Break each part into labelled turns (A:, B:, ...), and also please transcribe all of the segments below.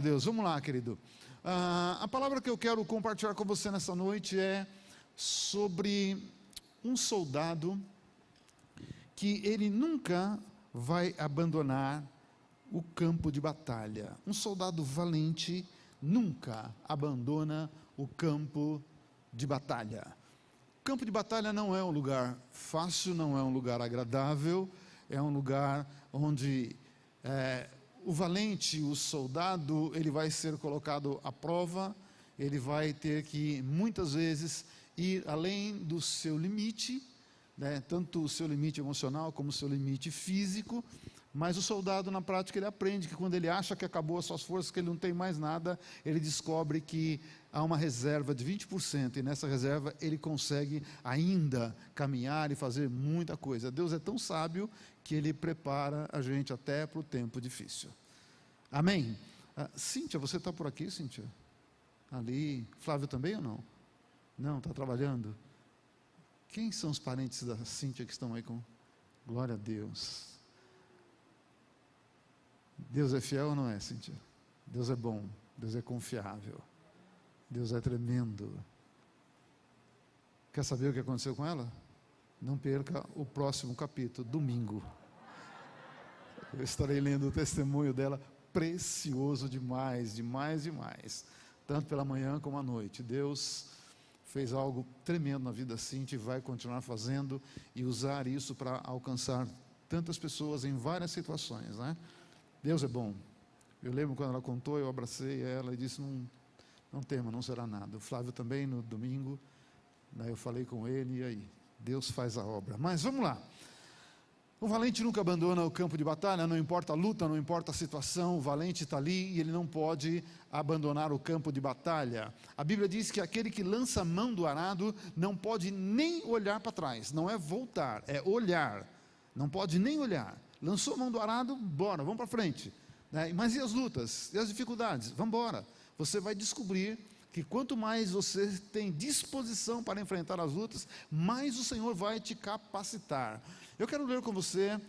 A: Deus, vamos lá, querido. A palavra que eu quero compartilhar com você nessa noite é sobre um soldado que ele nunca vai abandonar o campo de batalha. Um soldado valente nunca abandona o campo de batalha. O campo de batalha não é um lugar fácil, não é um lugar agradável, é um lugar onde o valente, o soldado, ele vai ser colocado à prova, ele vai ter que, muitas vezes, ir além do seu limite, tanto o seu limite emocional como o seu limite físico, mas o soldado, na prática, ele aprende que quando ele acha que acabou as suas forças, que ele não tem mais nada, ele descobre que há uma reserva de 20%, e nessa reserva ele consegue ainda caminhar e fazer muita coisa. Deus é tão sábio que Ele prepara a gente até para o tempo difícil. Amém? Cíntia, você está por aqui, Cíntia? Ali. Flávio também ou não? Não, está trabalhando? Quem são os parentes da Cíntia que estão aí com... Glória a Deus. Deus é fiel ou não é, Cíntia? Deus é bom, Deus é confiável, Deus é tremendo. Quer saber o que aconteceu com ela? Não perca o próximo capítulo, domingo. Eu estarei lendo o testemunho dela, precioso demais, demais, demais. Tanto pela manhã como à noite. Deus fez algo tremendo na vida da Cíntia e vai continuar fazendo e usar isso para alcançar tantas pessoas em várias situações, né? Deus é bom. Eu lembro quando ela contou, eu abracei ela e disse, não tema, não será nada. O Flávio também, no domingo, daí eu falei com ele, e aí? Deus faz a obra. Mas vamos lá. O valente nunca abandona o campo de batalha, não importa a luta, não importa a situação, o valente está ali e ele não pode abandonar o campo de batalha. A Bíblia diz que aquele que lança a mão do arado não pode nem olhar para trás, não é voltar, é olhar, não pode nem olhar. Lançou a mão do arado, bora, vamos para frente. Mas e as lutas, e as dificuldades? Vamos embora. Você vai descobrir que quanto mais você tem disposição para enfrentar as lutas, mais o Senhor vai te capacitar. Eu quero ler com você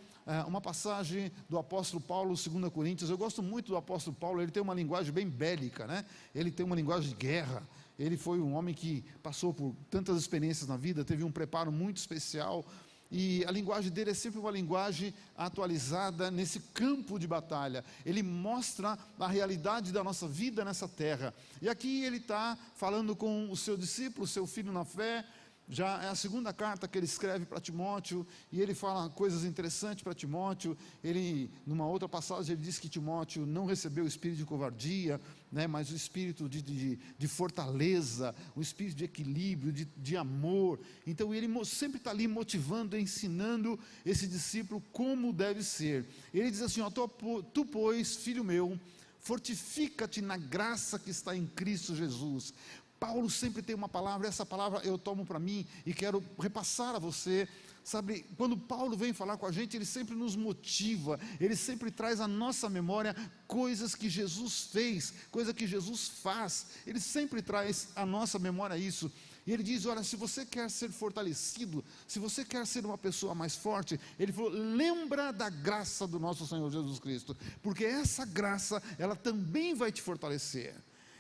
A: uma passagem do apóstolo Paulo, 2 Coríntios. Eu gosto muito do apóstolo Paulo, ele tem uma linguagem bem bélica, né? Ele tem uma linguagem de guerra. Ele foi um homem que passou por tantas experiências na vida, teve um preparo muito especial, e a linguagem dele é sempre uma linguagem atualizada nesse campo de batalha. Ele mostra a realidade da nossa vida nessa terra, e aqui ele está falando com o seu discípulo, o seu filho na fé. Já é a segunda carta que ele escreve para Timóteo, e ele fala coisas interessantes para Timóteo. Ele, numa outra passagem, ele diz que Timóteo não recebeu o espírito de covardia, mas o espírito de fortaleza, o espírito de equilíbrio, de amor. Então ele sempre está ali motivando, ensinando esse discípulo como deve ser. Ele diz assim, tu pois, filho meu, fortifica-te na graça que está em Cristo Jesus. Paulo sempre tem uma palavra, essa palavra eu tomo para mim e quero repassar a você. Sabe, quando Paulo vem falar com a gente, ele sempre nos motiva, ele sempre traz à nossa memória coisas que Jesus fez, coisas que Jesus faz, ele sempre traz à nossa memória isso. E ele diz, olha, se você quer ser fortalecido, se você quer ser uma pessoa mais forte, ele falou, lembra da graça do nosso Senhor Jesus Cristo, porque essa graça, ela também vai te fortalecer.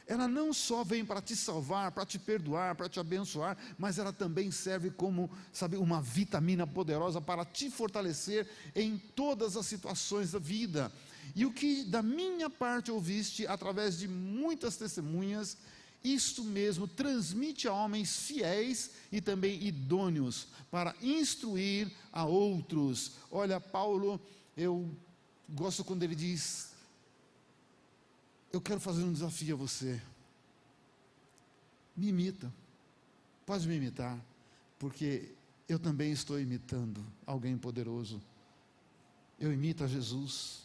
A: Ela não só vem para te salvar, para te perdoar, para te abençoar, mas ela também serve como, sabe, uma vitamina poderosa para te fortalecer em todas as situações da vida. E o que da minha parte ouviste, através de muitas testemunhas, isto mesmo transmite a homens fiéis e também idôneos, para instruir a outros. Olha, Paulo, eu gosto quando ele diz, eu quero fazer um desafio a você, me imita, pode me imitar, porque eu também estou imitando alguém poderoso, eu imito a Jesus.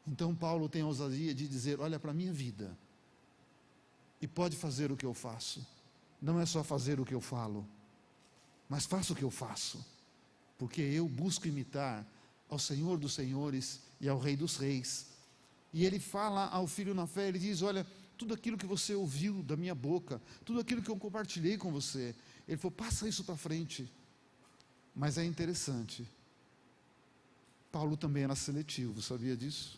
A: Então Paulo tem a ousadia de dizer, olha para a minha vida, e pode fazer o que eu faço, não é só fazer o que eu falo, mas faça o que eu faço, porque eu busco imitar ao Senhor dos Senhores e ao Rei dos Reis. E ele fala ao filho na fé, ele diz, olha, tudo aquilo que você ouviu da minha boca, tudo aquilo que eu compartilhei com você, ele falou, passa isso para frente. Mas é interessante, Paulo também era seletivo, sabia disso?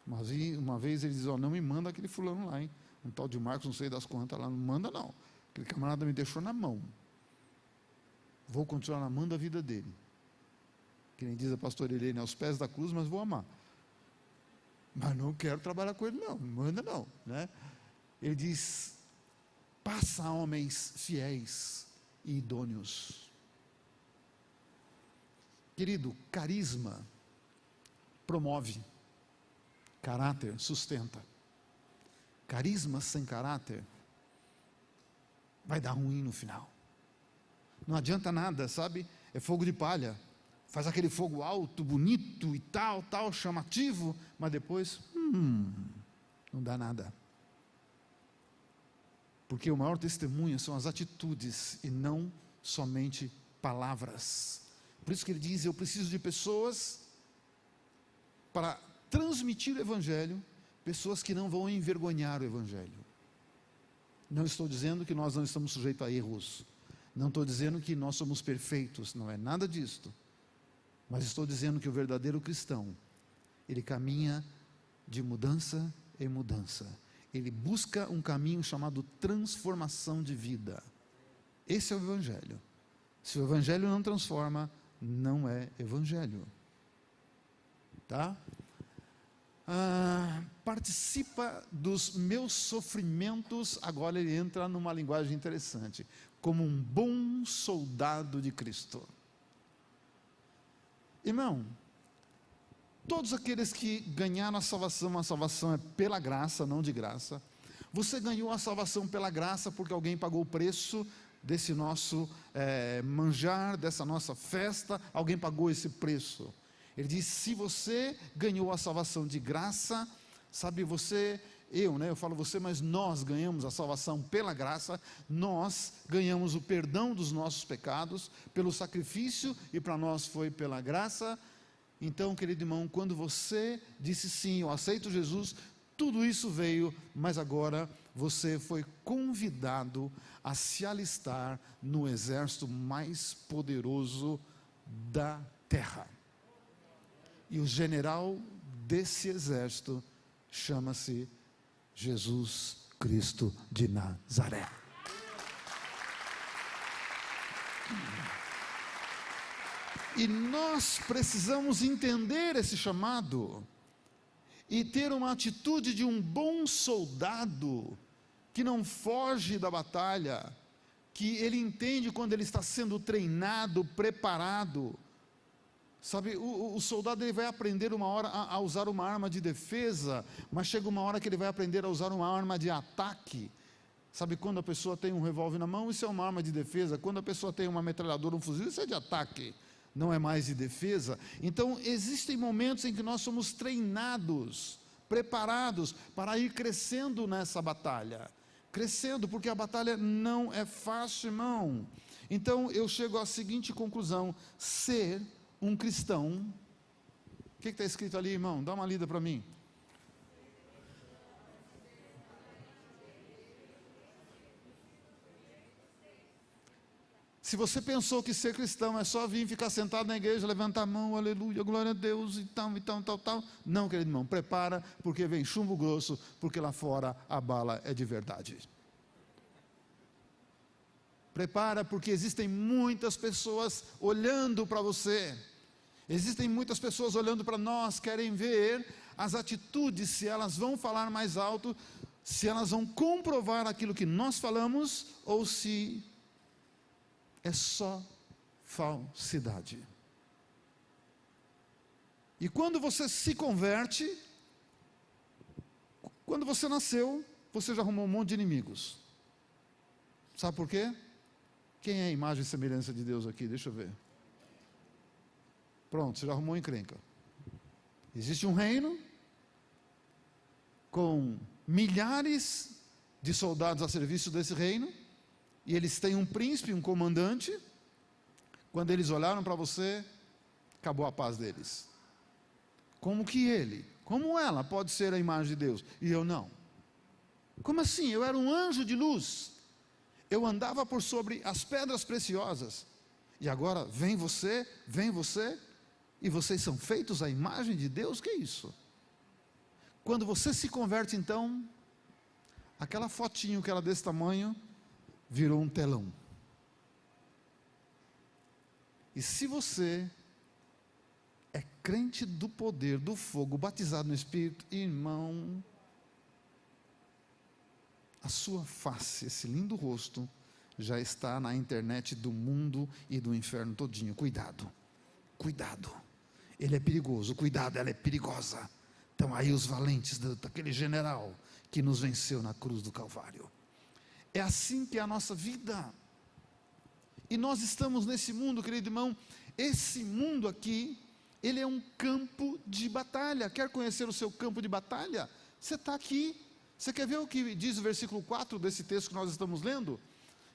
A: Mas uma vez ele diz, não me manda aquele fulano lá, hein? Um tal de Marcos, não sei das quantas lá, não manda não. Aquele camarada me deixou na mão. Vou continuar amando a vida dele. Que nem diz a pastora Helene, aos pés da cruz, mas vou amar. Mas não quero trabalhar com ele não manda não, né? Ele diz, passa a homens fiéis e idôneos. Querido, carisma promove, caráter sustenta. Carisma sem caráter vai dar ruim no final. Não adianta nada, sabe? É fogo de palha. Faz aquele fogo alto, bonito e tal, chamativo, mas depois, não dá nada. Porque o maior testemunho são as atitudes e não somente palavras. Por isso que ele diz, eu preciso de pessoas para transmitir o Evangelho, pessoas que não vão envergonhar o Evangelho. Não estou dizendo que nós não estamos sujeitos a erros, não estou dizendo que nós somos perfeitos, não é nada disto, mas estou dizendo que o verdadeiro cristão, ele caminha de mudança em mudança, ele busca um caminho chamado transformação de vida. Esse é o Evangelho. Se o Evangelho não transforma, não é Evangelho, tá? Participa dos meus sofrimentos. Agora ele entra numa linguagem interessante, como um bom soldado de Cristo. Irmão, todos aqueles que ganharam a salvação é pela graça, não de graça. Você ganhou a salvação pela graça porque alguém pagou o preço desse nosso manjar, dessa nossa festa, alguém pagou esse preço. Ele diz, se você ganhou a salvação de graça, sabe, eu falo você, mas nós ganhamos a salvação pela graça, nós ganhamos o perdão dos nossos pecados, pelo sacrifício, e para nós foi pela graça. Então, querido irmão, quando você disse sim, eu aceito Jesus, tudo isso veio, mas agora você foi convidado a se alistar no exército mais poderoso da terra. E o general desse exército chama-se Jesus Cristo de Nazaré. E nós precisamos entender esse chamado e ter uma atitude de um bom soldado que não foge da batalha, que ele entende quando ele está sendo treinado, preparado. Sabe, o soldado ele vai aprender uma hora a usar uma arma de defesa, mas chega uma hora que ele vai aprender a usar uma arma de ataque. Sabe, quando a pessoa tem um revólver na mão, isso é uma arma de defesa. Quando a pessoa tem uma metralhadora, um fuzil, isso é de ataque, não é mais de defesa. Então, existem momentos em que nós somos treinados, preparados para ir crescendo nessa batalha. Crescendo, porque a batalha não é fácil, irmão. Então, eu chego à seguinte conclusão: ser um cristão, o que está escrito ali, irmão? Dá uma lida para mim. Se você pensou que ser cristão é só vir ficar sentado na igreja, levantar a mão, aleluia, glória a Deus, e tal, não, querido irmão, prepara, porque vem chumbo grosso, porque lá fora a bala é de verdade. Prepara, porque existem muitas pessoas olhando para você, existem muitas pessoas olhando para nós, querem ver as atitudes, se elas vão falar mais alto, se elas vão comprovar aquilo que nós falamos, ou se é só falsidade. E quando você se converte, quando você nasceu, você já arrumou um monte de inimigos. Sabe por quê? Quem é a imagem e semelhança de Deus aqui? Deixa eu ver. Pronto, você já arrumou encrenca. Existe um reino com milhares de soldados a serviço desse reino, e eles têm um príncipe, um comandante. Quando eles olharam para você, acabou a paz deles. Como que ele, como ela pode ser a imagem de Deus? E eu não. Como assim? Eu era um anjo de luz, eu andava por sobre as pedras preciosas, e agora vem você, e vocês são feitos à imagem de Deus? Que é isso? Quando você se converte, então, aquela fotinho que era desse tamanho, virou um telão. E se você é crente do poder, do fogo, batizado no Espírito, irmão, a sua face, esse lindo rosto, já está na internet do mundo e do inferno todinho. Cuidado, cuidado, ele é perigoso, cuidado, ela é perigosa. Então aí os valentes daquele general que nos venceu na cruz do Calvário. É assim que é a nossa vida. E nós estamos nesse mundo, querido irmão, esse mundo aqui, ele é um campo de batalha. Quer conhecer o seu campo de batalha? Você está aqui. Você quer ver o que diz o versículo 4 desse texto que nós estamos lendo?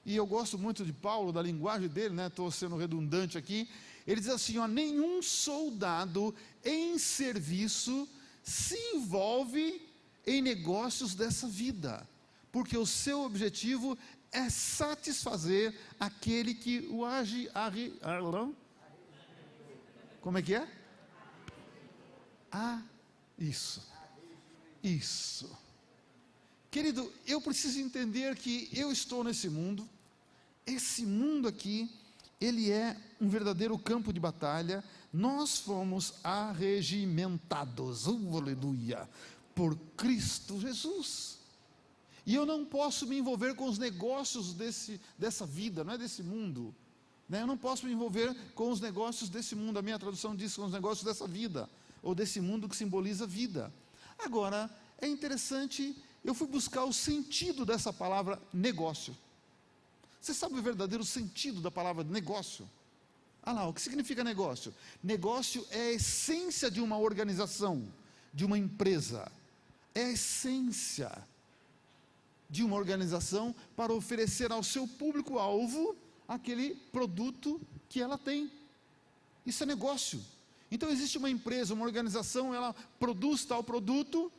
A: E eu gosto muito de Paulo, da linguagem dele, estou sendo redundante aqui. Ele diz assim, nenhum soldado em serviço se envolve em negócios dessa vida, porque o seu objetivo é satisfazer aquele que o como é que é? Isso. Querido, eu preciso entender que eu estou nesse mundo, esse mundo aqui, ele é um verdadeiro campo de batalha. Nós fomos arregimentados, aleluia, por Cristo Jesus. E eu não posso me envolver com os negócios dessa vida, não é desse mundo. Eu não posso me envolver com os negócios desse mundo. A minha tradução diz com os negócios dessa vida, ou desse mundo que simboliza vida. Agora, é interessante, eu fui buscar o sentido dessa palavra negócio. Você sabe o verdadeiro sentido da palavra negócio? O que significa negócio? Negócio é a essência de uma organização, de uma empresa. É a essência de uma organização para oferecer ao seu público-alvo aquele produto que ela tem. Isso é negócio. Então existe uma empresa, uma organização, ela produz tal produto.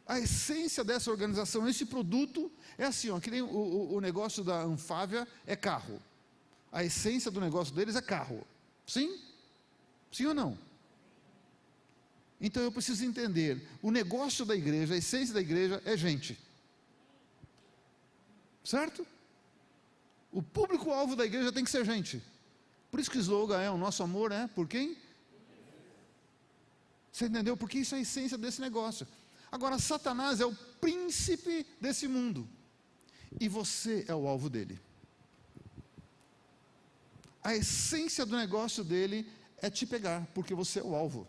A: A essência dessa organização, esse produto, é assim, que nem o negócio da Anfávia é carro. A essência do negócio deles é carro. Sim? Sim ou não? Então eu preciso entender, o negócio da igreja, a essência da igreja é gente. Certo? O público-alvo da igreja tem que ser gente. Por isso que o slogan é, o nosso amor é por quem? Você entendeu? Porque isso é a essência desse negócio. Agora, Satanás é o príncipe desse mundo, e você é o alvo dele. A essência do negócio dele é te pegar, porque você é o alvo.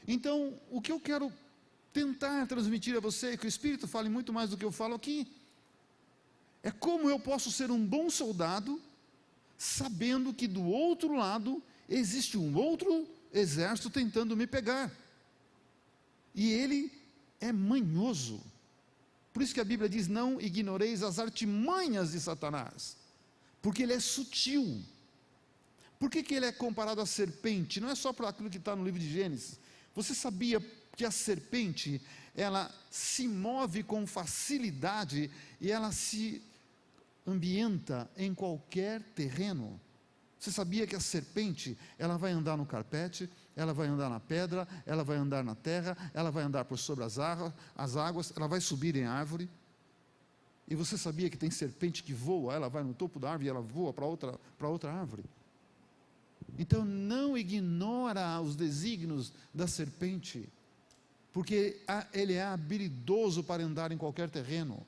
A: Então, o que eu quero tentar transmitir a você, que o Espírito fale muito mais do que eu falo aqui, é como eu posso ser um bom soldado, sabendo que do outro lado existe um outro exército tentando me pegar. E ele é manhoso. Por isso que a Bíblia diz, não ignoreis as artimanhas de Satanás, porque ele é sutil. Por que ele é comparado à serpente? Não é só por aquilo que está no livro de Gênesis. Você sabia que a serpente, ela se move com facilidade, e ela se ambienta em qualquer terreno? Você sabia que a serpente, ela vai andar no carpete, ela vai andar na pedra, ela vai andar na terra, ela vai andar por sobre as águas, ela vai subir em árvore? E você sabia que tem serpente que voa, ela vai no topo da árvore e ela voa para outra árvore? Então não ignora os desígnios da serpente, porque ele é habilidoso para andar em qualquer terreno.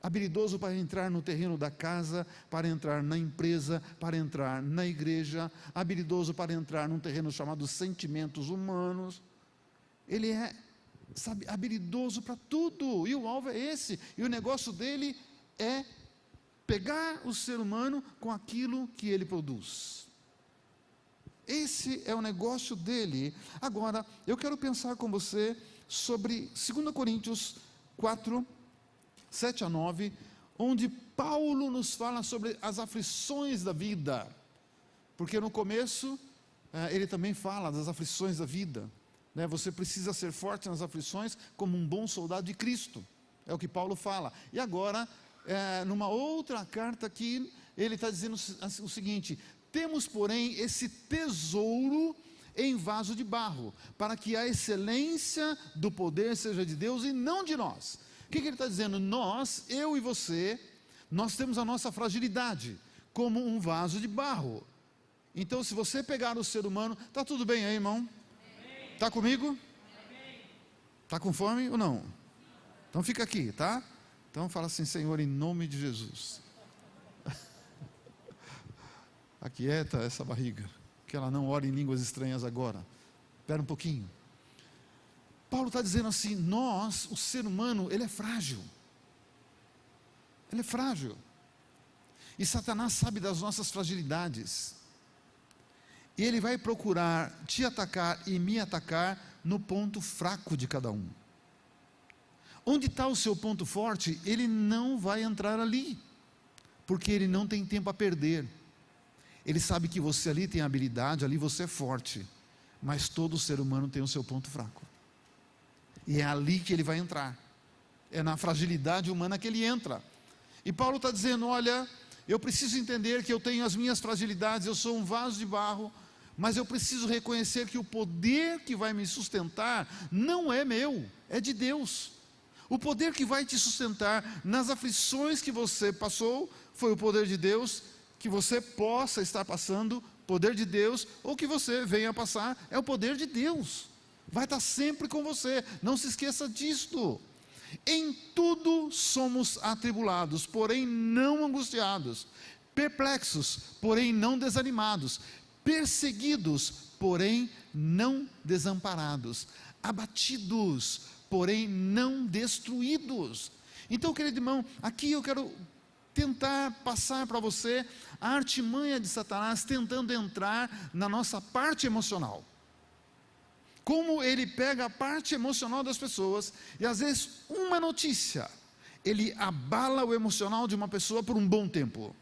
A: Habilidoso para entrar no terreno da casa, para entrar na empresa, para entrar na igreja, habilidoso para entrar num terreno chamado sentimentos humanos. Ele é, habilidoso para tudo, e o alvo é esse, e o negócio dele é pegar o ser humano com aquilo que ele produz. Esse é o negócio dele. Agora, eu quero pensar com você sobre 2 Coríntios 4, 7 a 9, onde Paulo nos fala sobre as aflições da vida, porque no começo, ele também fala das aflições da vida, você precisa ser forte nas aflições, como um bom soldado de Cristo, é o que Paulo fala. E agora, numa outra carta aqui, ele está dizendo o seguinte: temos, porém, esse tesouro em vaso de barro, para que a excelência do poder seja de Deus e não de nós. O que ele está dizendo? Nós, eu e você, nós temos a nossa fragilidade, como um vaso de barro. Então, se você pegar o ser humano, está tudo bem aí, irmão? Está comigo? Está com fome ou não? Então fica aqui, tá? Então fala assim: Senhor, em nome de Jesus, aquieta essa barriga, que ela não ore em línguas estranhas agora. Espera um pouquinho. Paulo está dizendo assim: nós, o ser humano, ele é frágil. Ele é frágil. E Satanás sabe das nossas fragilidades. E ele vai procurar te atacar e me atacar no ponto fraco de cada um. Onde está o seu ponto forte, ele não vai entrar ali, porque ele não tem tempo a perder. Ele sabe que você ali tem habilidade, ali você é forte, mas todo ser humano tem o seu ponto fraco, e é ali que ele vai entrar, é na fragilidade humana que ele entra. E Paulo está dizendo: olha, eu preciso entender que eu tenho as minhas fragilidades, eu sou um vaso de barro, mas eu preciso reconhecer que o poder que vai me sustentar não é meu, é de Deus. O poder que vai te sustentar nas aflições que você passou foi o poder de Deus. Que você possa estar passando, poder de Deus, ou que você venha a passar, é o poder de Deus. Vai estar sempre com você, não se esqueça disto. Em tudo somos atribulados, porém não angustiados, perplexos, porém não desanimados, perseguidos, porém não desamparados, abatidos, porém não destruídos. Então, querido irmão, aqui eu quero tentar passar para você a artimanha de Satanás, tentando entrar na nossa parte emocional. Como ele pega a parte emocional das pessoas, e às vezes uma notícia, ele abala o emocional de uma pessoa por um bom tempo.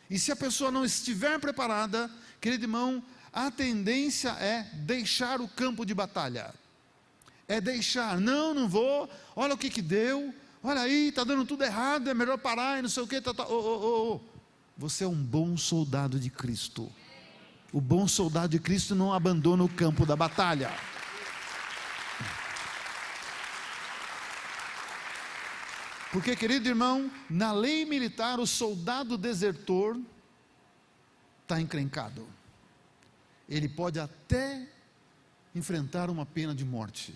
A: E se a pessoa não estiver preparada, querido irmão, a tendência é deixar o campo de batalha. É deixar, não vou, olha o que deu, olha aí, está dando tudo errado, é melhor parar e não sei o que. Você é um bom soldado de Cristo. O bom soldado de Cristo não abandona o campo da batalha. Porque, querido irmão, na lei militar, o soldado desertor está encrencado. Ele pode até enfrentar uma pena de morte.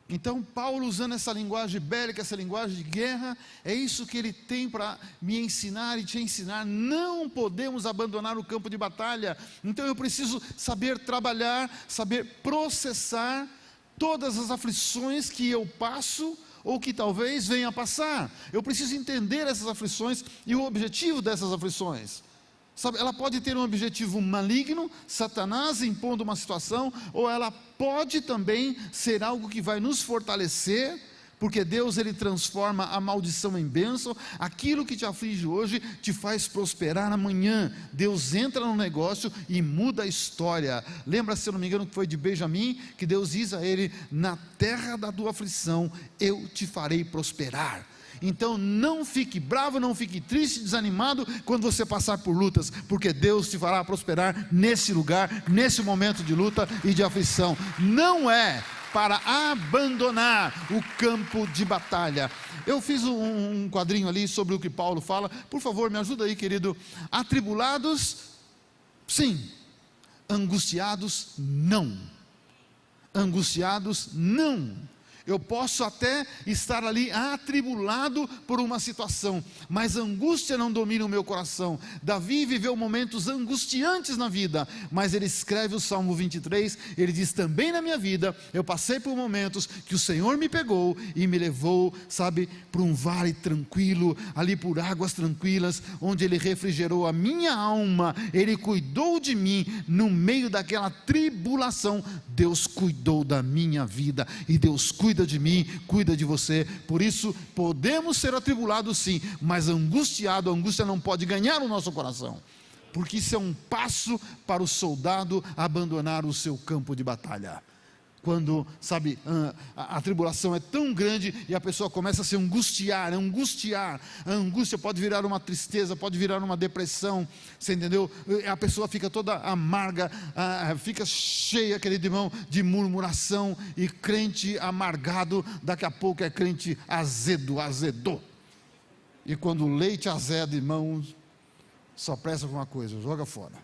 A: Então Paulo, usando essa linguagem bélica, essa linguagem de guerra, é isso que ele tem para me ensinar e te ensinar. Não podemos abandonar o campo de batalha. Então eu preciso saber trabalhar, saber processar todas as aflições que eu passo, ou que talvez venha a passar. Eu preciso entender essas aflições e o objetivo dessas aflições. Sabe, ela pode ter um objetivo maligno, Satanás impondo uma situação, ou ela pode também ser algo que vai nos fortalecer, porque Deus, ele transforma a maldição em bênção. Aquilo que te aflige hoje te faz prosperar amanhã. Deus entra no negócio e muda a história. Lembra, se eu não me engano, que foi de Benjamim, que Deus diz a ele: na terra da tua aflição eu te farei prosperar. Então não fique bravo, não fique triste, desanimado quando você passar por lutas, porque Deus te fará prosperar nesse lugar, nesse momento de luta e de aflição. Não é para abandonar o campo de batalha. Eu fiz um quadrinho ali sobre o que Paulo fala. Por favor, me ajuda aí, querido. Atribulados, sim. Angustiados, não. Angustiados, não. Eu posso até estar ali atribulado por uma situação, mas a angústia não domina o meu coração. Davi viveu momentos angustiantes na vida, mas ele escreve o Salmo 23, ele diz: também na minha vida, eu passei por momentos que o Senhor me pegou e me levou, sabe, para um vale tranquilo, ali por águas tranquilas, onde ele refrigerou a minha alma, ele cuidou de mim, no meio daquela tribulação, Deus cuidou da minha vida, e Deus cuida de mim, cuida de você. Por isso podemos ser atribulados sim, mas angustiado, a angústia não pode ganhar o nosso coração, porque isso é um passo para o soldado abandonar o seu campo de batalha. quando, sabe, a tribulação é tão grande e a pessoa começa a se angustiar. A angústia pode virar uma tristeza, pode virar uma depressão, você entendeu? A pessoa fica toda amarga, fica cheia, querido irmão, de murmuração, e crente amargado, daqui a pouco é crente azedou. E quando o leite azeda, irmãos, só presta para uma coisa: joga fora.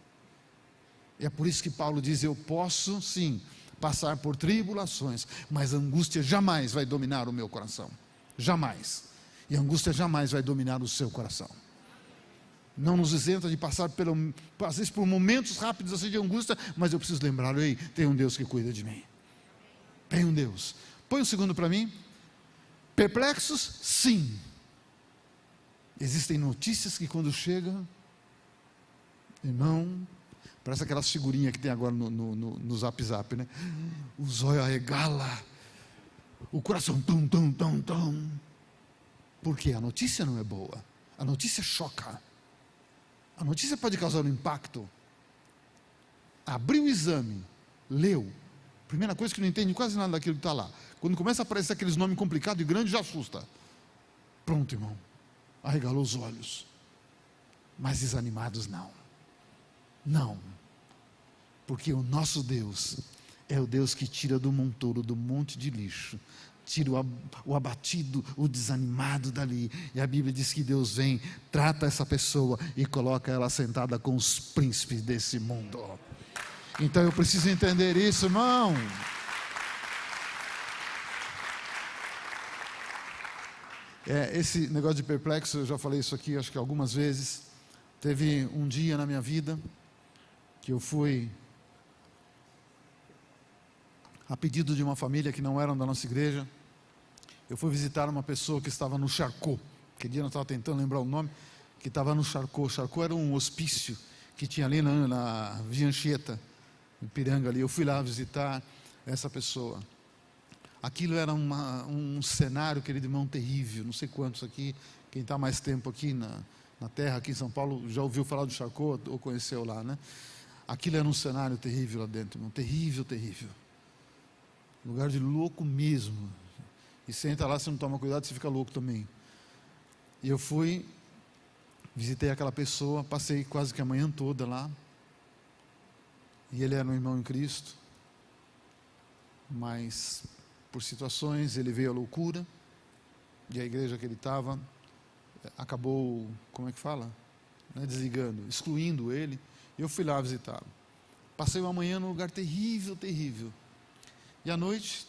A: E é por isso que Paulo diz: eu posso sim passar por tribulações, mas a angústia jamais vai dominar o meu coração, jamais, e a angústia jamais vai dominar o seu coração. Não nos isenta de passar às vezes por momentos rápidos assim de angústia, mas eu preciso lembrar: ei, tem um Deus que cuida de mim, tem um Deus. Põe o segundo para mim. Perplexos, sim. Existem notícias que quando chegam, irmão, parece aquelas figurinhas que tem agora no Zap, né? Os olhos arregala, o coração tum. Porque a notícia não é boa, a notícia choca, a notícia pode causar um impacto. Abriu o exame, leu, primeira coisa que não entende quase nada daquilo que está lá. Quando começa a aparecer aqueles nomes complicados e grandes, já assusta. Pronto, irmão, arregalou os olhos. Mas desanimados não, porque o nosso Deus é o Deus que tira do montouro, do monte de lixo, tira o abatido, o desanimado dali. E a Bíblia diz que Deus vem, trata essa pessoa e coloca ela sentada com os príncipes desse mundo. Então eu preciso entender isso, irmão. Esse negócio de perplexo, eu já falei isso aqui acho que algumas vezes. Teve um dia na minha vida que eu fui, a pedido de uma família que não eram da nossa igreja, eu fui visitar uma pessoa que estava no Charcot. Que dia eu estava tentando lembrar o nome, que estava no Charcot. Charcot era um hospício que tinha ali na Via Anchieta, em Piranga ali. Eu fui lá visitar essa pessoa. Aquilo era um cenário, querido irmão, terrível. Não sei quantos aqui, quem está mais tempo aqui na terra, aqui em São Paulo, já ouviu falar do Charcot ou conheceu lá, né? Aquilo era um cenário terrível lá dentro, irmão, terrível. Lugar de louco mesmo. E você entra lá, você não toma cuidado, você fica louco também. E eu fui, visitei aquela pessoa, passei quase que a manhã toda lá. E ele era um irmão em Cristo, mas por situações ele veio à loucura, e a igreja que ele estava acabou, como é que fala? Desligando, excluindo ele. Eu fui lá visitá-lo. Passei uma manhã num lugar terrível. E à noite,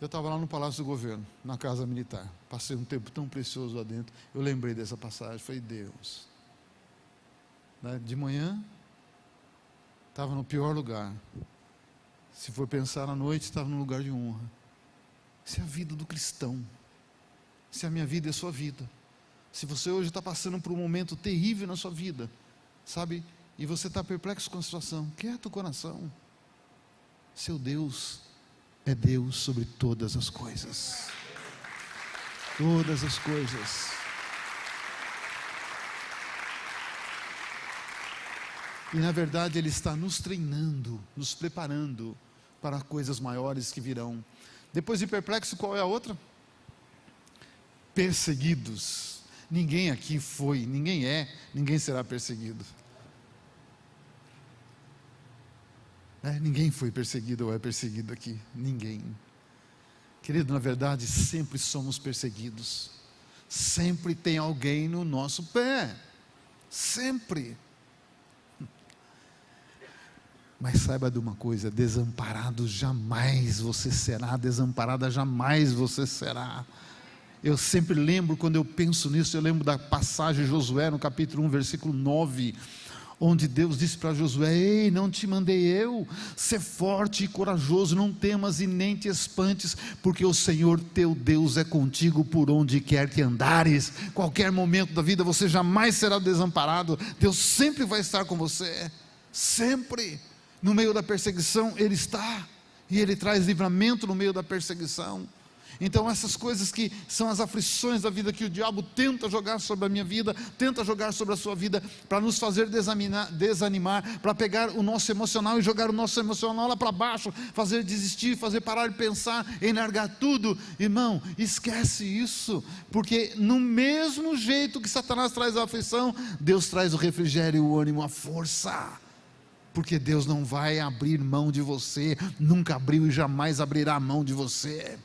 A: eu estava lá no Palácio do Governo, na Casa Militar. Passei um tempo tão precioso lá dentro. Eu lembrei dessa passagem, falei: Deus. De manhã, estava no pior lugar. Se for pensar à noite, estava num lugar de honra. Isso é a vida do cristão. Se a minha vida é a sua vida. Se você hoje está passando por um momento terrível na sua vida, sabe, e você está perplexo com a situação, quieta o coração. Seu Deus é Deus sobre todas as coisas. Todas as coisas. E na verdade Ele está nos treinando, nos preparando para coisas maiores que virão. Depois de perplexo, qual é a outra? Perseguidos. Ninguém aqui foi, ninguém será perseguido. Ninguém foi perseguido ou é perseguido aqui, ninguém. Querido, na verdade, sempre somos perseguidos. Sempre tem alguém no nosso pé. Sempre. Mas saiba de uma coisa: desamparado jamais você será, desamparada jamais você será. Eu sempre lembro, quando eu penso nisso, eu lembro da passagem de Josué, no capítulo 1, versículo 9, onde Deus disse para Josué: ei, não te mandei eu? Ser forte e corajoso, não temas e nem te espantes, porque o Senhor teu Deus é contigo por onde quer que andares. Qualquer momento da vida você jamais será desamparado. Deus sempre vai estar com você, sempre. No meio da perseguição Ele está, e Ele traz livramento no meio da perseguição. Então essas coisas que são as aflições da vida, que o diabo tenta jogar sobre a minha vida, tenta jogar sobre a sua vida, para nos fazer desanimar, para pegar o nosso emocional e jogar o nosso emocional lá para baixo, fazer desistir, fazer parar de pensar, em largar tudo. Irmão, esquece isso, porque no mesmo jeito que Satanás traz a aflição, Deus traz o refrigério, o ânimo, a força. Porque Deus não vai abrir mão de você, nunca abriu e jamais abrirá mão de você.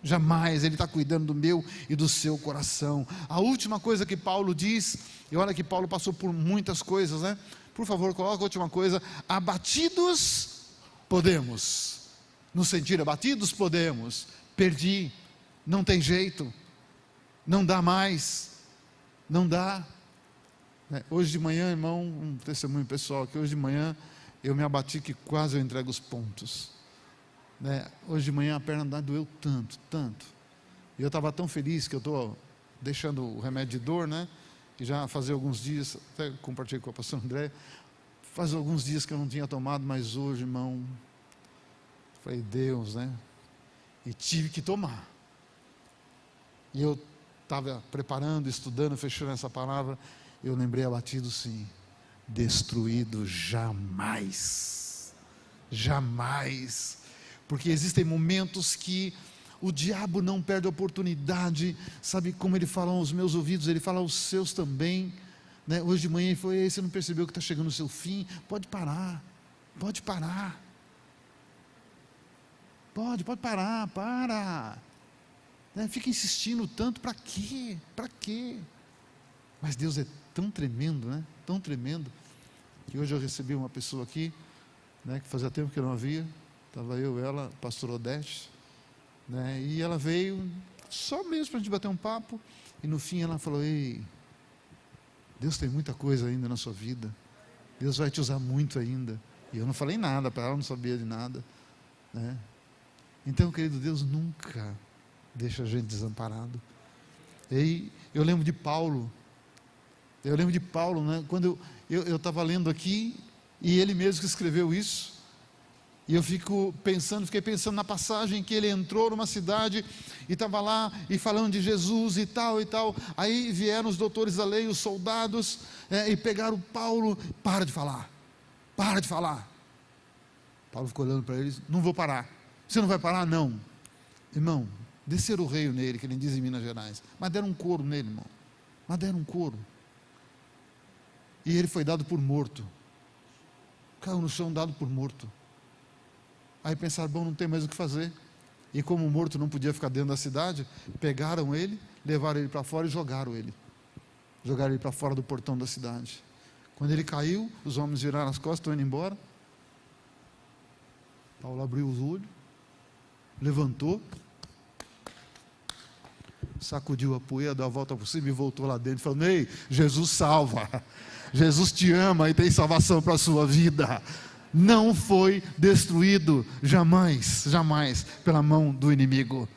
A: Jamais. Ele está cuidando do meu e do seu coração. A última coisa que Paulo diz, e olha que Paulo passou por muitas coisas, né? Por favor, coloca a última coisa: abatidos podemos. No sentido, abatidos podemos. Perdi, não tem jeito, não dá mais, não dá. Hoje de manhã, irmão, um testemunho pessoal, que hoje de manhã eu me abati que quase eu entrego os pontos. Hoje de manhã a perna doeu tanto, tanto. E eu estava tão feliz que eu estou deixando o remédio de dor, e já fazia alguns dias, até compartilhei com a pastora André, faz alguns dias que eu não tinha tomado, mas hoje, irmão, falei, Deus, e tive que tomar. E eu estava preparando, estudando, fechando essa palavra, eu lembrei abatido sim, destruído jamais, jamais. Porque existem momentos que o diabo não perde a oportunidade, sabe como ele fala aos meus ouvidos, ele fala aos seus também, hoje de manhã ele falou, você não percebeu que está chegando o seu fim? Pode parar, pode parar, pode parar, para, fica insistindo tanto, para quê? Mas Deus é tão tremendo, tão tremendo, que hoje eu recebi uma pessoa aqui, que fazia tempo que eu não havia, estava eu, ela, pastor Odete, e ela veio só mesmo para a gente bater um papo, e no fim ela falou, ei, Deus tem muita coisa ainda na sua vida, Deus vai te usar muito ainda. E eu não falei nada para ela, não sabia de nada, Então, querido, Deus nunca deixa a gente desamparado. E eu lembro de Paulo, quando eu estava lendo aqui, e ele mesmo que escreveu isso, e eu fiquei pensando na passagem que ele entrou numa cidade, e estava lá, e falando de Jesus e tal, aí vieram os doutores da lei, os soldados, e pegaram Paulo, para de falar, Paulo ficou olhando para eles, não vou parar, você não vai parar? Não, irmão, desceram o rei nele, que ele diz em Minas Gerais, mas deram um couro nele, irmão, e ele foi dado por morto, caiu no chão dado por morto. Aí pensaram, bom, não tem mais o que fazer, e como o morto não podia ficar dentro da cidade, pegaram ele, levaram ele para fora e jogaram ele para fora do portão da cidade. Quando ele caiu, os homens viraram as costas, estão indo embora. Paulo abriu os olhos, levantou, sacudiu a poeira, deu a volta por cima e voltou lá dentro, falando, ei, Jesus salva, Jesus te ama e tem salvação para a sua vida. Não foi destruído, jamais, pela mão do inimigo,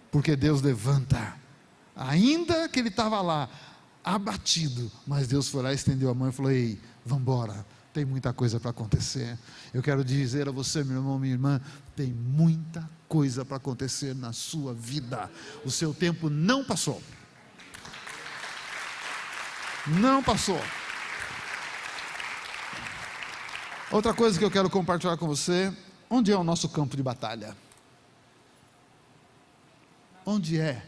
A: porque Deus levanta, ainda que ele estava lá, abatido, mas Deus foi lá, estendeu a mão e falou, ei, vamos embora, tem muita coisa para acontecer. Eu quero dizer a você, meu irmão, minha irmã, tem muita coisa para acontecer na sua vida, o seu tempo não passou, Outra coisa que eu quero compartilhar com você, onde é o nosso campo de batalha? Onde é?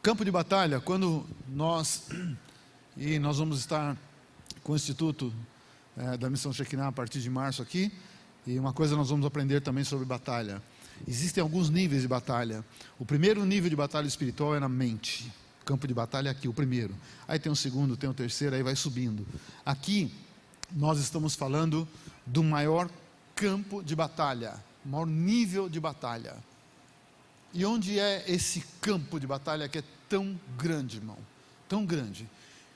A: Campo de batalha, quando nós vamos estar com o Instituto da Missão Shekinah a partir de março aqui, e uma coisa nós vamos aprender também sobre batalha. Existem alguns níveis de batalha. O primeiro nível de batalha espiritual é na mente. Campo de batalha é aqui, o primeiro. Aí tem o segundo, tem o terceiro, aí vai subindo. Aqui, nós estamos falando do maior campo de batalha, maior nível de batalha. E onde é esse campo de batalha que é tão grande, irmão? Tão grande.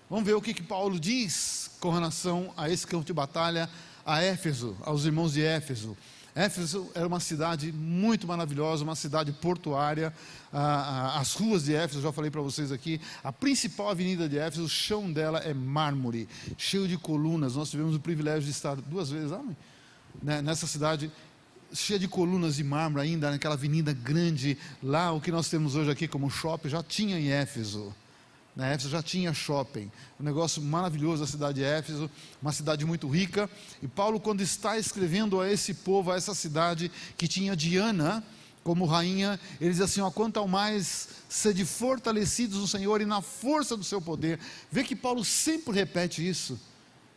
A: Vamos ver o que Paulo diz com relação a esse campo de batalha a Éfeso, aos irmãos de Éfeso. Éfeso era uma cidade muito maravilhosa, uma cidade portuária. As ruas de Éfeso, já falei para vocês aqui, a principal avenida de Éfeso, o chão dela é mármore, cheio de colunas. Nós tivemos o privilégio de estar 2 vezes nessa cidade, cheia de colunas de mármore ainda, naquela avenida grande, lá o que nós temos hoje aqui como shopping, já tinha em Éfeso. Na Éfeso já tinha shopping, um negócio maravilhoso a cidade de Éfeso, uma cidade muito rica, e Paulo, quando está escrevendo a esse povo, a essa cidade que tinha Diana como rainha, ele diz assim, ó, quanto ao mais sede fortalecidos no Senhor e na força do seu poder. Vê que Paulo sempre repete isso,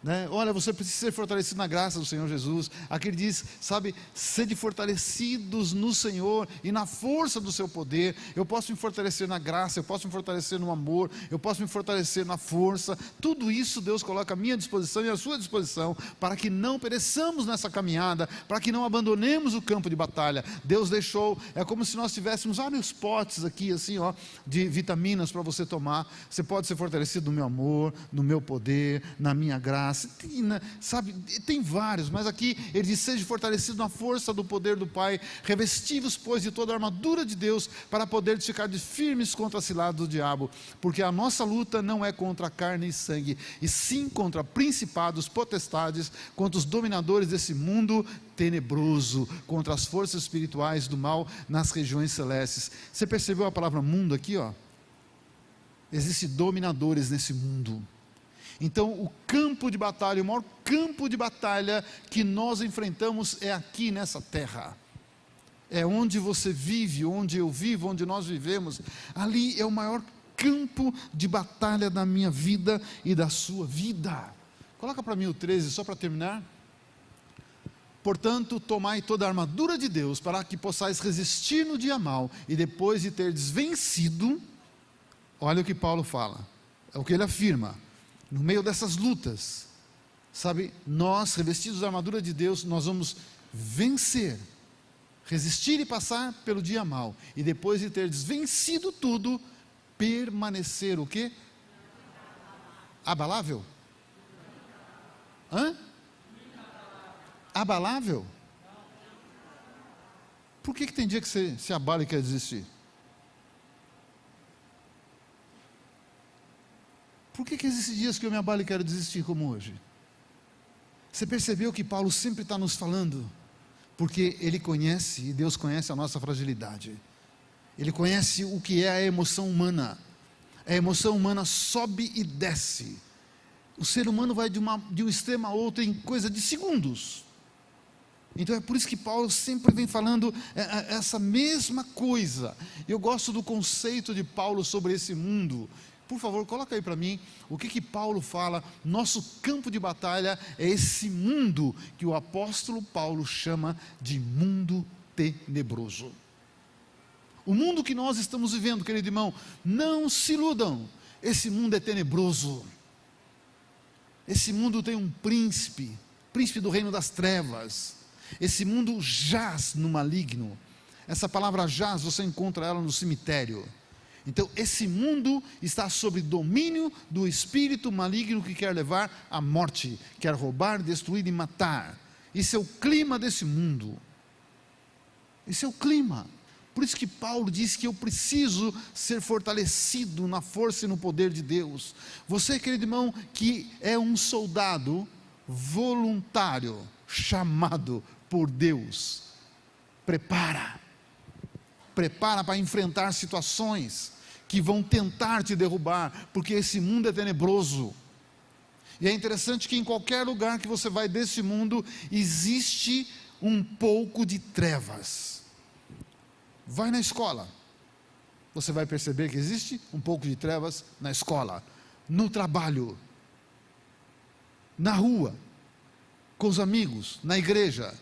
A: né? Olha, você precisa ser fortalecido na graça do Senhor Jesus. Aqui ele diz, sabe, sede fortalecidos no Senhor e na força do seu poder. Eu posso me fortalecer na graça, eu posso me fortalecer no amor, eu posso me fortalecer na força. Tudo isso Deus coloca à minha disposição e à sua disposição, para que não pereçamos nessa caminhada, para que não abandonemos o campo de batalha. Deus deixou, é como se nós tivéssemos vários potes aqui, assim, ó, de vitaminas para você tomar. Você pode ser fortalecido no meu amor, no meu poder, na minha graça. Sabe, tem vários, mas aqui ele diz, seja fortalecido na força do poder do Pai, revesti-vos, pois, de toda a armadura de Deus, para poder ficar de firmes contra a cilada do diabo, porque a nossa luta não é contra carne e sangue, e sim contra principados, potestades, contra os dominadores desse mundo tenebroso, contra as forças espirituais do mal nas regiões celestes. Você percebeu a palavra mundo aqui, ó? Existem dominadores nesse mundo. Então o campo de batalha, o maior campo de batalha que nós enfrentamos é aqui nessa terra, é onde você vive, onde eu vivo, onde nós vivemos. Ali é o maior campo de batalha da minha vida e da sua vida. Coloca para mim o 13, só para terminar. Portanto, tomai toda a armadura de Deus, para que possais resistir no dia mau, e depois de teres vencido, olha o que Paulo fala, é o que ele afirma, no meio dessas lutas, sabe, nós, revestidos da armadura de Deus, nós vamos vencer, resistir e passar pelo dia mau, e depois de teres vencido tudo, permanecer o quê? Abalável? Hã? Abalável? Por que tem dia que você se abala e quer desistir? Por que existem dias que eu me abalo e quero desistir como hoje? Você percebeu que Paulo sempre está nos falando? Porque ele conhece, e Deus conhece a nossa fragilidade. Ele conhece o que é a emoção humana. A emoção humana sobe e desce. O ser humano vai de um extremo a outro em coisa de segundos. Então é por isso que Paulo sempre vem falando essa mesma coisa. Eu gosto do conceito de Paulo sobre esse mundo. Por favor, coloca aí para mim, o que Paulo fala, nosso campo de batalha é esse mundo que o apóstolo Paulo chama de mundo tenebroso. O mundo que nós estamos vivendo, querido irmão, não se iludam, esse mundo é tenebroso. Esse mundo tem um príncipe do reino das trevas. Esse mundo jaz no maligno. Essa palavra jaz, você encontra ela no cemitério. Então esse mundo está sob domínio do espírito maligno que quer levar à morte, quer roubar, destruir e matar. Esse é o clima desse mundo. Esse é o clima. Por isso que Paulo diz que eu preciso ser fortalecido na força e no poder de Deus. Você, querido irmão, que é um soldado voluntário, chamado por Deus, prepara para enfrentar situações que vão tentar te derrubar, porque esse mundo é tenebroso. E é interessante que em qualquer lugar que você vai desse mundo, existe um pouco de trevas. Vai na escola, você vai perceber que existe um pouco de trevas na escola, no trabalho, na rua, com os amigos, na igreja.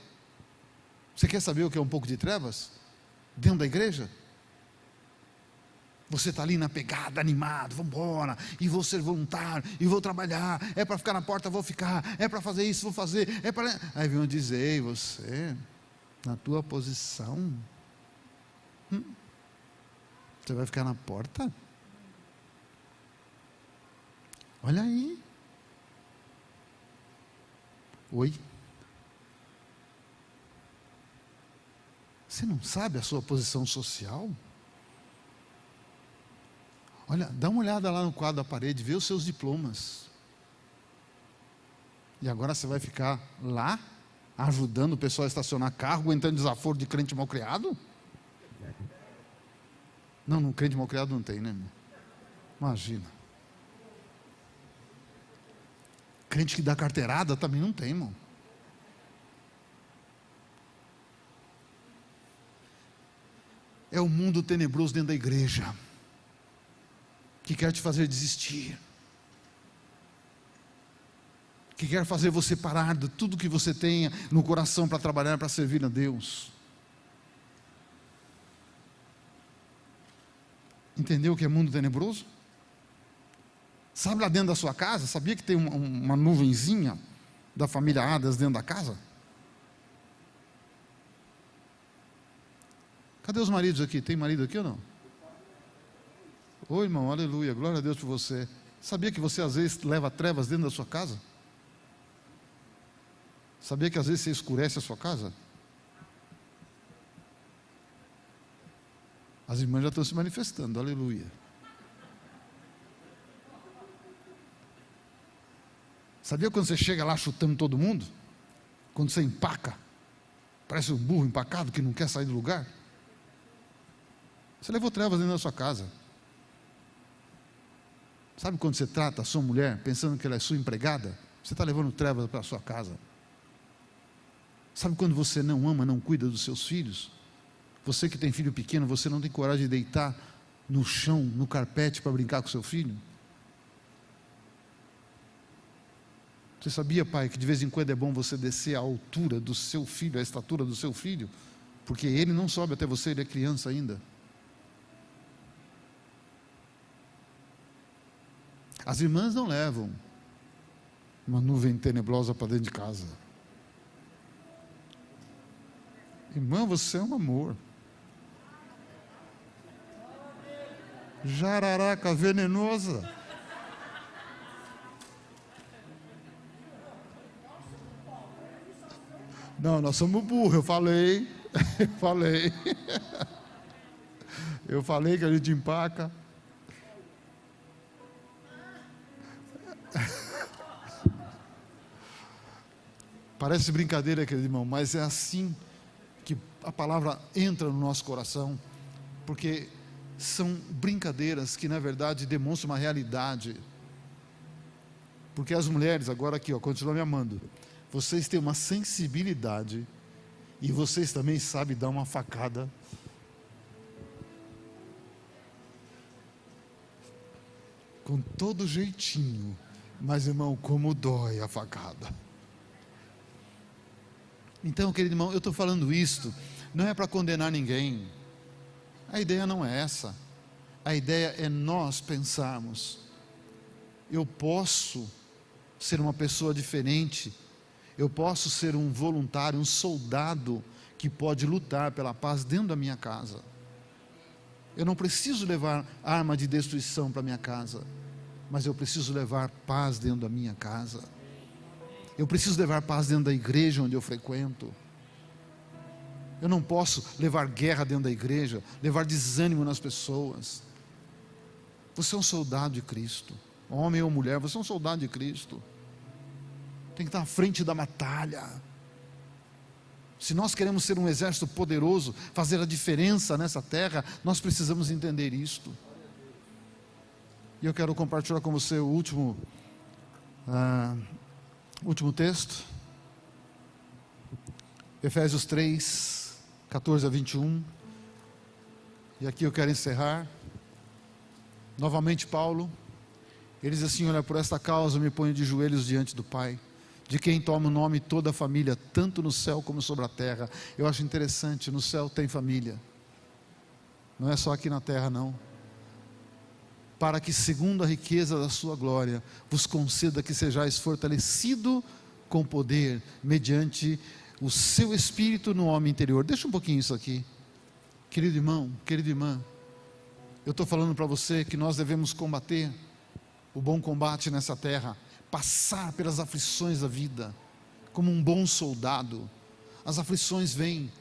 A: Você quer saber o que é um pouco de trevas? Dentro da igreja? Você está ali na pegada, animado, vamos embora, e vou ser voluntário, e vou trabalhar, é para ficar na porta, vou ficar, é para fazer isso, vou fazer, é para... Aí vem dizer, ei, você, na tua posição, você vai ficar na porta? Olha aí. Oi? Você não sabe a sua posição social? Olha, dá uma olhada lá no quadro da parede, vê os seus diplomas. E agora você vai ficar lá? ajudando o pessoal a estacionar carro, aguentando desaforo de crente mal criado? Não, crente mal criado não tem, né, irmão? Imagina. Crente que dá carteirada também não tem, irmão. É o mundo tenebroso dentro da igreja, que quer te fazer desistir, que quer fazer você parar de tudo que você tenha no coração para trabalhar, para servir a Deus. Entendeu o que é mundo tenebroso? Sabe lá dentro da sua casa, sabia que tem uma nuvenzinha da família Adas dentro da casa? Cadê os maridos aqui? Tem marido aqui ou não? Oi, irmão, aleluia, glória a Deus por você. Sabia que você às vezes leva trevas dentro da sua casa? Sabia que às vezes você escurece a sua casa? As irmãs já estão se manifestando, aleluia. Sabia quando você chega lá chutando todo mundo? Quando você empaca, parece um burro empacado que não quer sair do lugar? Você levou trevas dentro da sua casa. Sabe quando você trata a sua mulher pensando que ela é sua empregada? Você está levando trevas para a sua casa. Sabe quando você não ama, não cuida dos seus filhos? Você que tem filho pequeno, você não tem coragem de deitar no chão, no carpete para brincar com seu filho? Você sabia, pai, que de vez em quando é bom você descer à altura do seu filho, à estatura do seu filho? Porque ele não sobe até você, ele é criança ainda. As irmãs não levam uma nuvem tenebrosa para dentro de casa. Irmã, você é um amor. Jararaca venenosa. Não, nós somos burros, eu falei. Eu falei que a gente empaca. Parece brincadeira, querido irmão, mas é assim que a palavra entra no nosso coração, porque são brincadeiras que na verdade demonstram uma realidade. Porque as mulheres, agora aqui, continuam me amando, vocês têm uma sensibilidade e vocês também sabem dar uma facada. Com todo jeitinho, mas irmão, como dói a facada. Então, querido irmão, eu estou falando isto, não é para condenar ninguém, a ideia não é essa, a ideia é nós pensarmos, eu posso ser uma pessoa diferente, eu posso ser um voluntário, um soldado, que pode lutar pela paz dentro da minha casa, eu não preciso levar arma de destruição para minha casa, mas eu preciso levar paz dentro da minha casa, eu preciso levar paz dentro da igreja onde eu frequento. Eu não posso levar guerra dentro da igreja, levar desânimo nas pessoas. Você é um soldado de Cristo, homem ou mulher, você é um soldado de Cristo. Tem que estar à frente da batalha. Se nós queremos ser um exército poderoso, fazer a diferença nessa terra, nós precisamos entender isto. E eu quero compartilhar com você o último texto, Efésios 3, 14 a 21, e aqui eu quero encerrar. Novamente Paulo, ele diz assim: olha, por esta causa me ponho de joelhos diante do Pai, de quem toma o nome toda a família, tanto no céu como sobre a terra. Eu acho interessante, no céu tem família, não é só aqui na terra não. Para que segundo a riqueza da sua glória, vos conceda que sejais fortalecido com poder, mediante o seu Espírito no homem interior. Deixa um pouquinho isso aqui, querido irmão, querida irmã, eu estou falando para você que nós devemos combater o bom combate nessa terra, passar pelas aflições da vida, como um bom soldado. As aflições vêm,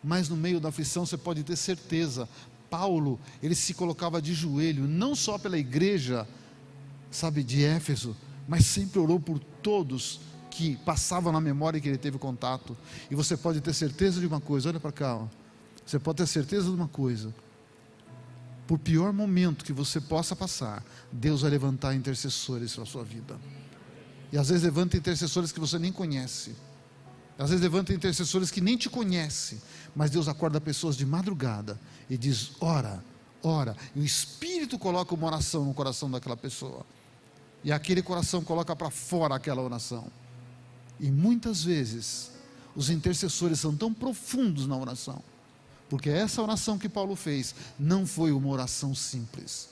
A: mas no meio da aflição você pode ter certeza, Paulo, ele se colocava de joelho, não só pela igreja, sabe, de Éfeso, mas sempre orou por todos que passava na memória que ele teve contato. E você pode ter certeza de uma coisa, olha para cá, ó. Você pode ter certeza de uma coisa: por pior momento que você possa passar, Deus vai levantar intercessores para a sua vida. E às vezes levanta intercessores que você nem conhece, às vezes levanta intercessores que nem te conhece, mas Deus acorda pessoas de madrugada e diz: ora, ora, e o Espírito coloca uma oração no coração daquela pessoa, e aquele coração coloca para fora aquela oração. E muitas vezes os intercessores são tão profundos na oração, porque essa oração que Paulo fez não foi uma oração simples,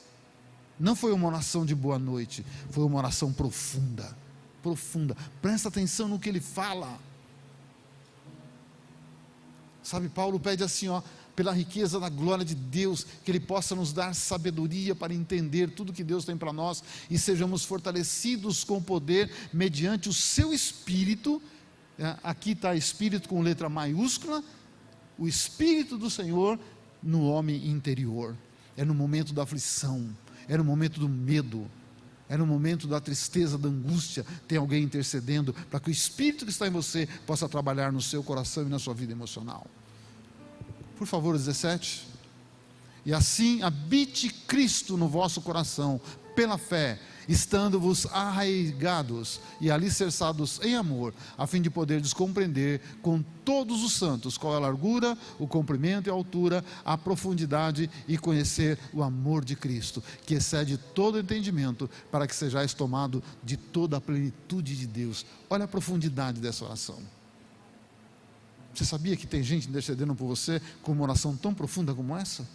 A: não foi uma oração de boa noite, foi uma oração profunda, profunda. Presta atenção no que ele fala. Sabe, Paulo pede assim, ó, pela riqueza da glória de Deus, que Ele possa nos dar sabedoria para entender tudo que Deus tem para nós, e sejamos fortalecidos com poder, mediante o seu Espírito. Aqui está Espírito com letra maiúscula, o Espírito do Senhor no homem interior. É no momento da aflição, é no momento do medo, é no momento da tristeza, da angústia, tem alguém intercedendo, para que o Espírito que está em você possa trabalhar no seu coração e na sua vida emocional. Por favor, 17. E assim habite Cristo no vosso coração, pela fé, estando-vos arraigados e alicerçados em amor, a fim de poderdes compreender com todos os santos qual é a largura, o comprimento e a altura, a profundidade, e conhecer o amor de Cristo, que excede todo entendimento, para que sejais tomado de toda a plenitude de Deus. Olha a profundidade dessa oração. Você sabia que tem gente intercedendo por você com uma oração tão profunda como essa?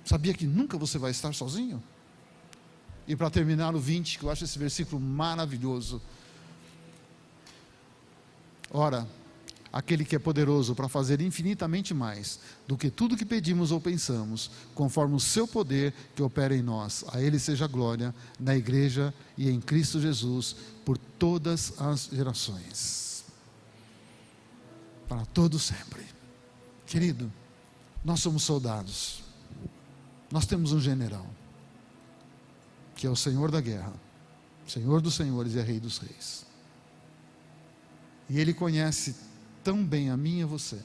A: Sabia que nunca você vai estar sozinho? E para terminar o 20, que eu acho esse versículo maravilhoso. Ora, aquele que é poderoso para fazer infinitamente mais do que tudo que pedimos ou pensamos, conforme o seu poder que opera em nós, a Ele seja glória na igreja e em Cristo Jesus, por todas as gerações, para todos sempre. Querido, nós somos soldados, nós temos um general, que é o Senhor da guerra, Senhor dos senhores e é Rei dos reis, e Ele conhece tão bem a mim e a você,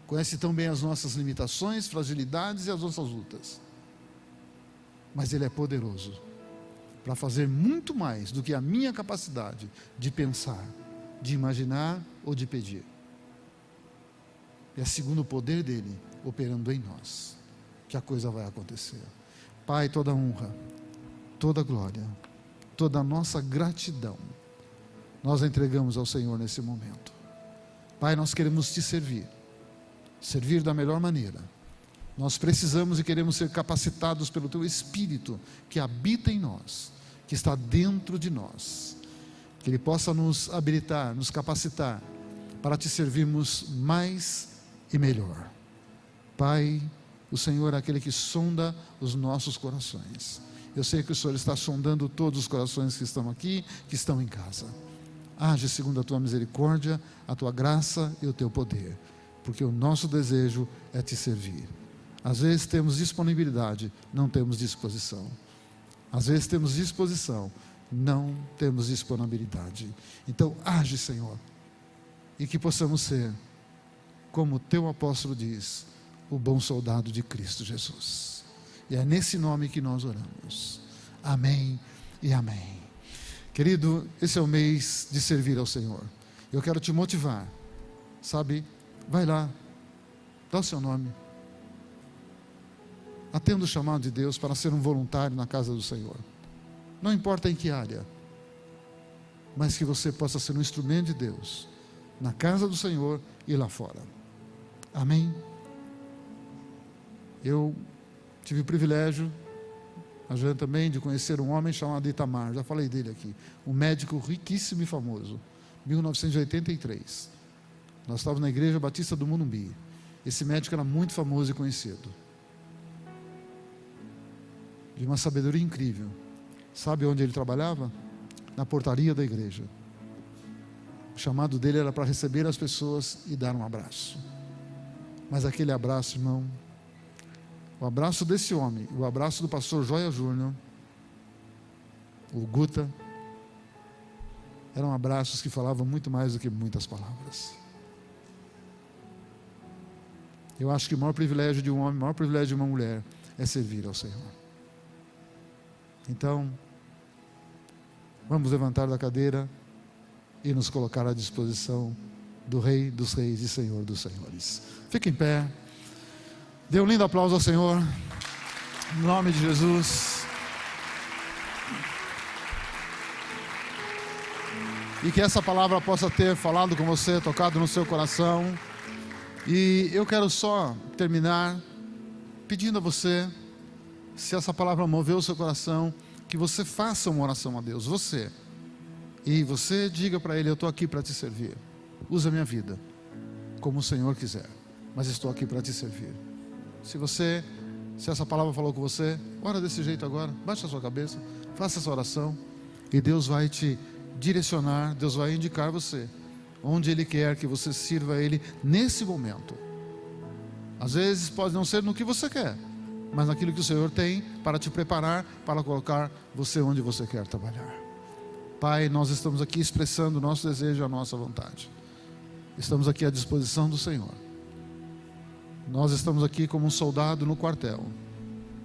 A: conhece tão bem as nossas limitações, fragilidades e as nossas lutas, mas Ele é poderoso para fazer muito mais do que a minha capacidade de pensar, de imaginar ou de pedir. É segundo o poder dEle operando em nós que a coisa vai acontecer. Pai, toda honra, toda glória, toda a nossa gratidão nós entregamos ao Senhor nesse momento. Pai, nós queremos te servir da melhor maneira. Nós precisamos e queremos ser capacitados pelo teu Espírito que habita em nós, que está dentro de nós, que Ele possa nos habilitar, nos capacitar para te servirmos mais e melhor. Pai, o Senhor é aquele que sonda os nossos corações. Eu sei que o Senhor está sondando todos os corações que estão aqui, que estão em casa. Age segundo a tua misericórdia, a tua graça e o teu poder, porque o nosso desejo é te servir. Às vezes temos disponibilidade, não temos disposição. Às vezes temos disposição, não temos disponibilidade. Então age, Senhor, e que possamos ser, como o teu apóstolo diz, o bom soldado de Cristo Jesus. E é nesse nome que nós oramos. Amém e amém. Querido, esse é o mês de servir ao Senhor. Eu quero te motivar, sabe? Vai lá, dá o seu nome, atenda o chamado de Deus para ser um voluntário na casa do Senhor. Não importa em que área, mas que você possa ser um instrumento de Deus na casa do Senhor e lá fora. Amém? Eu tive o privilégio, a Jean também, de conhecer um homem chamado Itamar. Já falei dele aqui, um médico riquíssimo e famoso, 1983. Nós estávamos na igreja Batista do Morumbi. Esse médico era muito famoso e conhecido, de uma sabedoria incrível. Sabe onde ele trabalhava? Na portaria da igreja. O chamado dele era para receber as pessoas e dar um abraço. Mas aquele abraço, irmão, o abraço desse homem, o abraço do pastor Joia Júnior, o Guta, eram abraços que falavam muito mais do que muitas palavras. Eu acho que o maior privilégio de um homem, o maior privilégio de uma mulher é servir ao Senhor. Então, vamos levantar da cadeira e nos colocar à disposição do Rei dos Reis e Senhor dos Senhores. Fique em pé. Dê um lindo aplauso ao Senhor. Em nome de Jesus. E que essa palavra possa ter falado com você, tocado no seu coração. E eu quero só terminar pedindo a você, se essa palavra moveu o seu coração, que você faça uma oração a Deus, você. E você diga para Ele: eu estou aqui para te servir. Usa a minha vida como o Senhor quiser, mas estou aqui para te servir. Se essa palavra falou com você, ora desse jeito agora, baixa a sua cabeça, faça essa oração, e Deus vai te direcionar, Deus vai indicar você onde Ele quer que você sirva a Ele nesse momento. Às vezes pode não ser no que você quer, mas naquilo que o Senhor tem para te preparar, para colocar você onde você quer trabalhar. Pai, nós estamos aqui expressando o nosso desejo e a nossa vontade. Estamos aqui à disposição do Senhor. Nós estamos aqui como um soldado no quartel,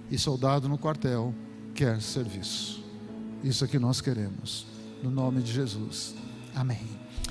A: e soldado no quartel quer serviço. Isso é que nós queremos, no nome de Jesus. Amém.